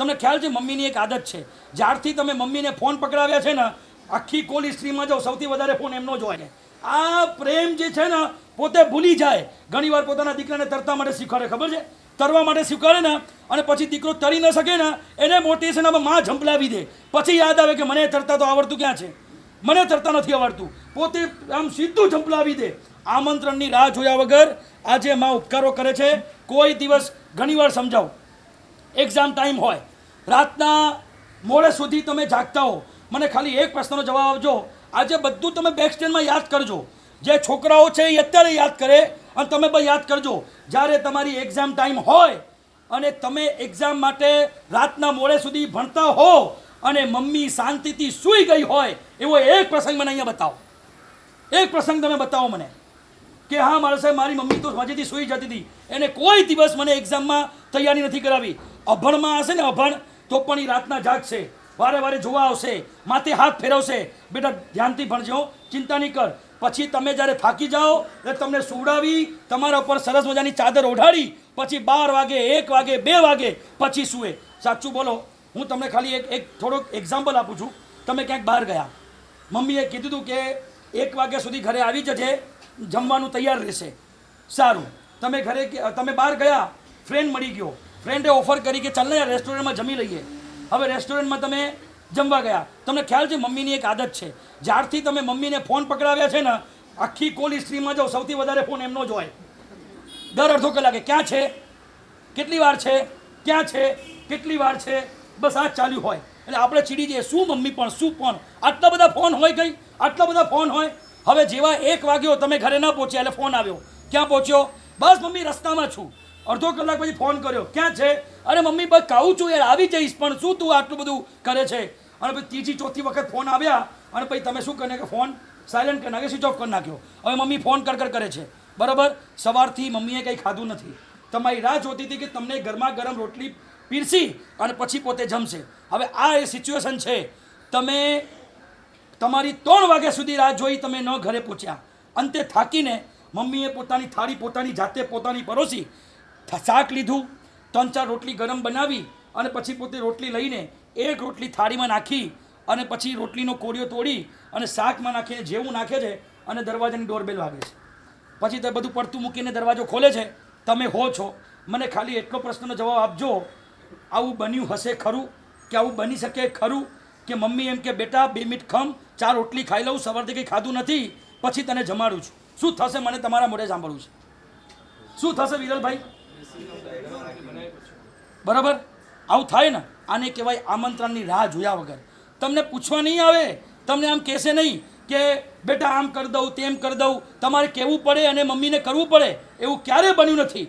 તમને ખ્યાલ છે મમ્મીની એક આદત છે, જ્યારથી તમે મમ્મીને ફોન પકડાવ્યા છે ને આખી કોલ હિસ્ટ્રીમાં જાઓ સૌથી વધારે ફોન એમનો જ હોય. આ પ્રેમ જે છે ને પોતે ભૂલી જાય. ઘણીવાર પોતાના દીકરાને તરતા માટે શીખવાડે, ખબર છે, તરવા માટે શીખવાડે ને અને પછી દીકરો તરી ન શકે ને એને મોટિવેશનમાં માં ઝંપલાવી દે. પછી યાદ આવે કે મને તરતા તો આવડતું ક્યાં છે, મને તરતા નથી આવડતું. પોતે આમ સીધું ઝંપલાવી દે. આમંત્રણની રાહ જોયા વગર આજે માં ઉપકારો કરે છે. કોઈ દિવસ ઘણીવાર સમજાવો, એક્ઝામ ટાઈમ હોય, રાતના મોડે સુધી તમે જાગતા હો, મને ખાલી એક પ્રશ્નનો જવાબ આપજો. આજે બધું તમે બેક સ્ટેન્ડમાં યાદ કરજો. જે છોકરાઓ છે એ અત્યારે યાદ કરે અને તમે પણ યાદ કરજો. જ્યારે તમારી એક્ઝામ ટાઈમ હોય અને તમે એક્ઝામ માટે રાતના મોડે સુધી ભણતા હો અને મમ્મી શાંતિથી સૂઈ ગઈ હોય એવો એક પ્રસંગ મને અહીંયા બતાવો. એક પ્રસંગ તમે બતાવો મને કે હા મારા સાહેબ મારી મમ્મી તો મજેથી સૂઈ જતી હતી, એને કોઈ દિવસ મને એક્ઝામમાં તૈયારી નથી કરાવી. અભણમાં હશે ને અભણ તો પણ એ રાતના જાગશે, વારે વારે જોવા આવશે, માથે હાથ ફેરવશે, બેટા ધ્યાનથી ભણજો, ચિંતા નહીં કર. પછી તમે જ્યારે થાકી જાઓ એટલે તમને સુવડાવી તમારા ઉપર સરસ મજાની ચાદર ઓઢાડી પછી 12 વાગે 1 વાગે 2 વાગે પછી સૂએ. સાચું બોલો, હું તમને ખાલી એક થોડોક એક્ઝામ્પલ આપું છું. તમે ક્યાંક બહાર ગયા, મમ્મીએ કીધું હતું કે 1 વાગ્યા સુધી ઘરે આવી જજે, જમવાનું તૈયાર રહેશે. સારું, તમે બહાર ગયા, ફ્રેન્ડ મળી ગયો, ફ્રેન્ડે ઓફર કરી કે ચાલ ને યાર રેસ્ટોરન્ટમાં જમી લઈએ. હવે રેસ્ટોરન્ટમાં તમે જમવા ગયા. તમને ખ્યાલ છે મમ્મીની એક આદત છે, જ્યારથી તમે મમ્મીને ફોન પકડાવ્યા છે ને આખી કોલ હિસ્ટ્રીમાં જાઓ સૌથી વધારે ફોન એમનો જ હોય. દર અડધો કલાકે ક્યાં છે, કેટલી વાર છે, ક્યાં છે, કેટલી વાર છે, બસ આ જ ચાલ્યું હોય. એટલે આપણે ચીડી જઈએ, શું મમ્મી પણ શું પણ આટલા બધા ફોન હોય ગઈ, આટલા બધા ફોન હોય. હવે જેવા 1 વાગ્યો તમે ઘરે ન પહોંચ્યા એટલે ફોન આવ્યો. ક્યાં પહોંચ્યો? બસ મમ્મી રસ્તામાં છું. અડધો કલાક પછી ફોન કર્યો, ક્યાં છે? અરે મમ્મી બસ કહું છું યાર આવી જઈશ, પણ શું તું આટલું બધું કરે છે? અને પછી ત્રીજી ચોથી વખત ફોન આવ્યા અને પછી તમે શું કરીને કે ફોન સાયલેન્ટ કરી નાખ્યો, સ્વિચ ઓફ કરી નાખ્યો. હવે મમ્મી ફોન કરે છે, બરાબર. સવારથી મમ્મીએ કંઈ ખાધું નથી, તમારી રાહ જોતી હતી કે તમને ગરમા ગરમ રોટલી પીરસી અને પછી પોતે જમશે. હવે આ એ સિચ્યુએશન છે. તમે તમારી 3 વાગ્યા સુધી રાહ જોઈ, તમે ન ઘરે પહોંચ્યા. અંતે થાકીને મમ્મીએ પોતાની થાળી પોતાની જાતે પોતાની પરોસી, શાક લીધું, 3-4 રોટલી ગરમ બનાવી અને પછી પોતે રોટલી લઈને એક રોટલી થાળીમાં નાખી અને પછી રોટલીનો કોળિયો તોડી અને શાકમાં નાખીને જેવું નાખે છે અને દરવાજાની ડોરબેલ વાગે છે. પછી તે બધું પડતું મૂકીને દરવાજો ખોલે છે. તમે હો છો. મને ખાલી એટલો પ્રશ્નનો જવાબ આપજો, આવું બન્યું હશે ખરું? કે આવું બની શકે ખરું કે મમ્મી એમ કે બેટા 2 મિનિટ ખમ, 4 રોટલી ખાઈ લઉં, સવારથી કંઈ ખાધું નથી, પછી તને જમાડું છું. શું થશે? મને તમારા મોઢે સાંભળવું છે. શું થશે વિરલભાઈ? બરાબર, આવું થાય ને આને કહેવાય આમંત્રણની રાહ જોયા વગર. તમને પૂછવા નહીં આવે, તમને આમ કહેશે નહીં કે બેટા આમ કરી દઉં તેમ કરી દઉં. તમારે કહેવું પડે અને મમ્મીને કરવું પડે. એવું ક્યારેય બન્યું નથી.